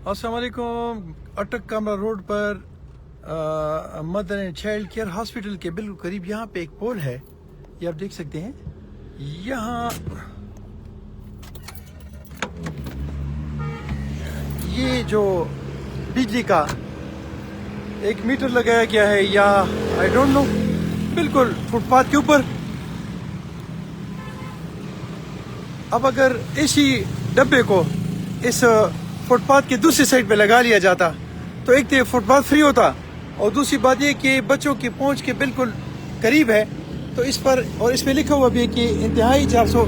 السلام علیکم. اٹک کامرا روڈ پر mother and child care hospital کے بالکل قریب یہاں پہ ایک پول ہے، یہ آپ دیکھ سکتے ہیں. یہاں یہ جو بجلی کا ایک میٹر لگایا گیا ہے یا آئی ڈونٹ نو، بالکل فٹ پاتھ کے اوپر. اب اگر اسی ڈبے کو اس فٹ پاتھ کے دوسری سائڈ پہ لگا لیا جاتا تو ایک تو فٹ پاتھ فری ہوتا، اور دوسری بات یہ کہ بچوں کی پہنچ کے بالکل قریب ہے. تو اس پر اور اس میں لکھا ہوا بھی ہے کہ انتہائی 400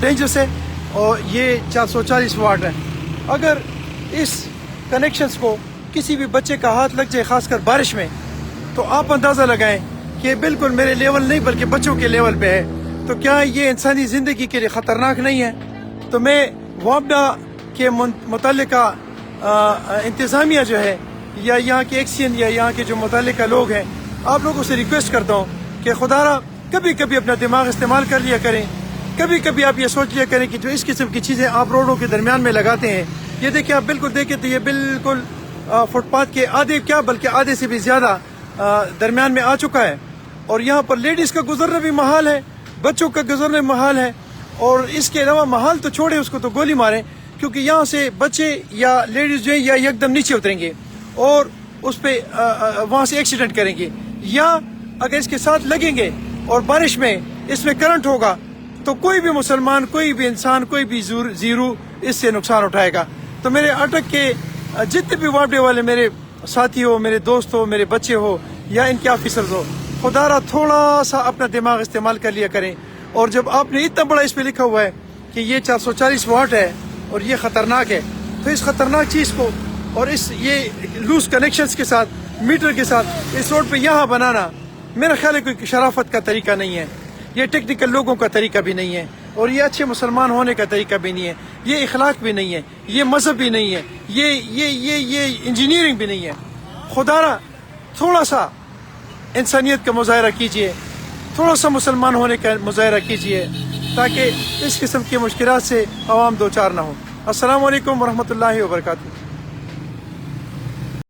ڈینجرس ہے اور یہ 440 واٹ ہے. اگر اس کنیکشنز کو کسی بھی بچے کا ہاتھ لگ جائے، خاص کر بارش میں، تو آپ اندازہ لگائیں کہ بالکل میرے لیول نہیں بلکہ بچوں کے لیول پہ ہے. تو کیا یہ انسانی زندگی کے لیے خطرناک نہیں ہے؟ تو میں وابڈا کے متعلقہ انتظامیہ جو ہے یا یہاں کے ایکسین یا یہاں کے جو متعلقہ لوگ ہیں، آپ لوگوں سے ریکویسٹ کرتا ہوں کہ خدا را کبھی کبھی اپنا دماغ استعمال کر لیا کریں. کبھی کبھی آپ یہ سوچ لیا کریں کہ جو اس قسم کی چیزیں آپ روڈوں کے درمیان میں لگاتے ہیں، یہ دیکھیں، آپ بالکل دیکھیں تو یہ بالکل فٹ پاتھ کے آدھے کیا بلکہ آدھے سے بھی زیادہ درمیان میں آ چکا ہے. اور یہاں پر لیڈیز کا گزرنا بھی محال ہے، بچوں کا گزرنا محال ہے. اور اس کے علاوہ محال تو چھوڑیں، اس کو تو گولی ماریں، کیونکہ یہاں سے بچے یا لیڈیز جو ہیں یا یک دم نیچے اتریں گے اور اس پہ وہاں سے ایکسیڈنٹ کریں گے، یا اگر اس کے ساتھ لگیں گے اور بارش میں اس میں کرنٹ ہوگا تو کوئی بھی مسلمان، کوئی بھی انسان، کوئی بھی زیرو اس سے نقصان اٹھائے گا. تو میرے اٹک کے جتنے بھی وابڈے والے میرے ساتھی ہو، میرے دوست ہو، میرے بچے ہو یا ان کے آفیسرز ہو، خدا را تھوڑا سا اپنا دماغ استعمال کر لیا کریں. اور جب آپ نے اتنا بڑا اس پہ لکھا ہوا ہے کہ یہ 440 واٹ ہے اور یہ خطرناک ہے، تو اس خطرناک چیز کو اور اس یہ لوز کنیکشنز کے ساتھ، میٹر کے ساتھ اس روڈ پہ یہاں بنانا میرا خیال ہے کوئی شرافت کا طریقہ نہیں ہے، یہ ٹیکنیکل لوگوں کا طریقہ بھی نہیں ہے، اور یہ اچھے مسلمان ہونے کا طریقہ بھی نہیں ہے، یہ اخلاق بھی نہیں ہے، یہ مذہب بھی نہیں ہے، یہ انجینئرنگ بھی نہیں ہے. خدا را تھوڑا سا انسانیت کا مظاہرہ کیجئے، تھوڑا سا مسلمان ہونے کا مظاہرہ کیجئے، تاکہ اس قسم کی مشکلات سے عوام دوچار نہ ہو. السلام علیکم ورحمۃ اللہ وبرکاتہ.